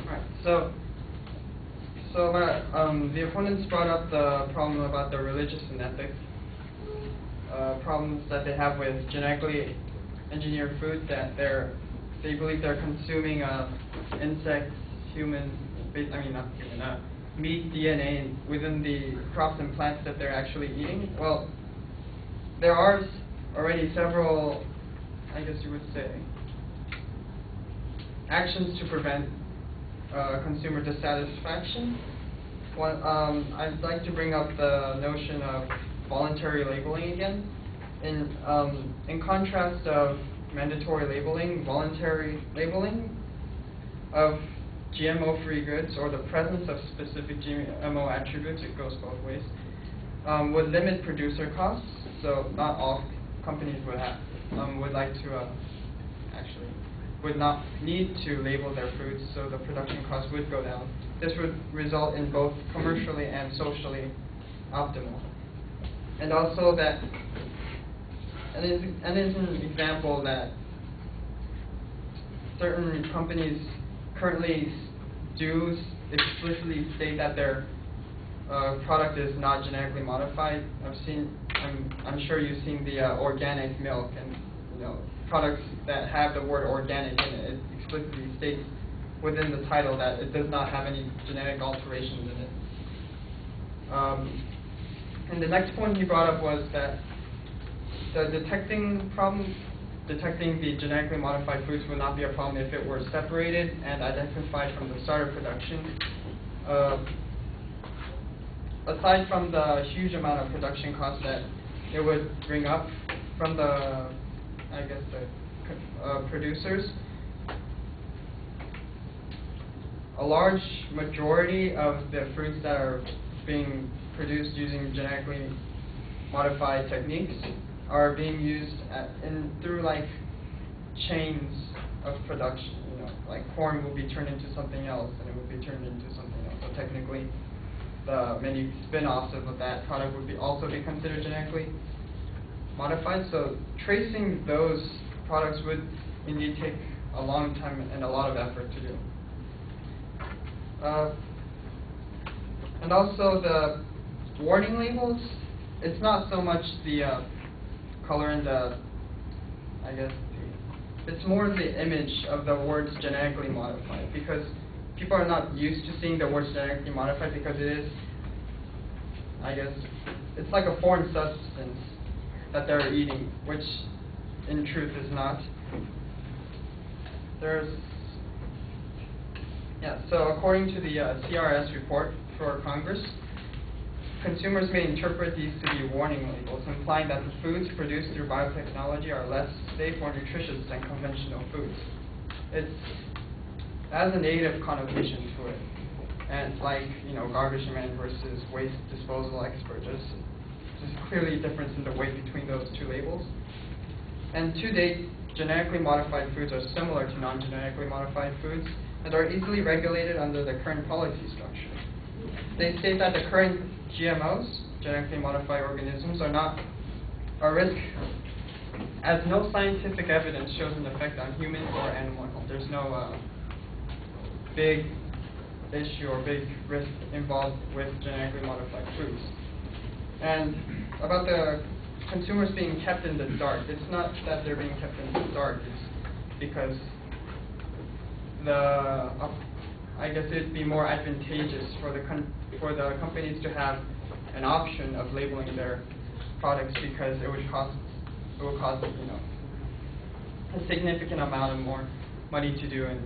Right. The opponents brought up the problem about the religious and ethic problems that they have with genetically engineered food, that they believe they're consuming insects, not human, meat DNA within the crops and plants that they're actually eating. Well, there are already several, I guess you would say, actions to prevent consumer dissatisfaction. I'd like to bring up the notion of voluntary labeling again. In contrast of mandatory labeling, voluntary labeling of GMO-free goods, or the presence of specific GMO attributes, it goes both ways, would limit producer costs. So not all companies would not need to label their foods, so the production costs would go down. This would result in both commercially and socially optimal. And also that, and is an example that certain companies currently do explicitly state that their product is not genetically modified. I'm sure you've seen the organic milk and products that have the word organic in it. It explicitly states within the title that it does not have any genetic alterations in it. And the next point he brought up was that the detecting the genetically modified foods would not be a problem if it were separated and identified from the start of production. Aside from the huge amount of production costs that it would bring up from the producers, a large majority of the fruits that are being produced using genetically modified techniques are being used through chains of production. Like corn will be turned into something else, and it will be turned into something else. So technically, the many spin-offs of that product would also be considered genetically modified. So tracing those products would indeed take a long time and a lot of effort to do. And also the warning labels, it's not so much the color and it's more the image of the words genetically modified, because people are not used to seeing the words genetically modified, because it is, it's like a foreign substance that they're eating, which in truth is not. So according to the CRS report for Congress, consumers may interpret these to be warning labels, implying that the foods produced through biotechnology are less safe or nutritious than conventional foods. It has a negative connotation to it, and garbage man versus waste disposal expert. There's clearly a difference in the weight between those two labels. And to date, genetically modified foods are similar to non-genetically modified foods and are easily regulated under the current policy structure. They state that the current GMOs, genetically modified organisms, are not a risk, as no scientific evidence shows an effect on humans or animal health. There's no big issue or big risk involved with genetically modified foods. And about the consumers being kept in the dark, it's not that they're being kept in the dark, it's because it'd be more advantageous for the companies to have an option of labeling their products, because it would cost a significant amount of more money to do, and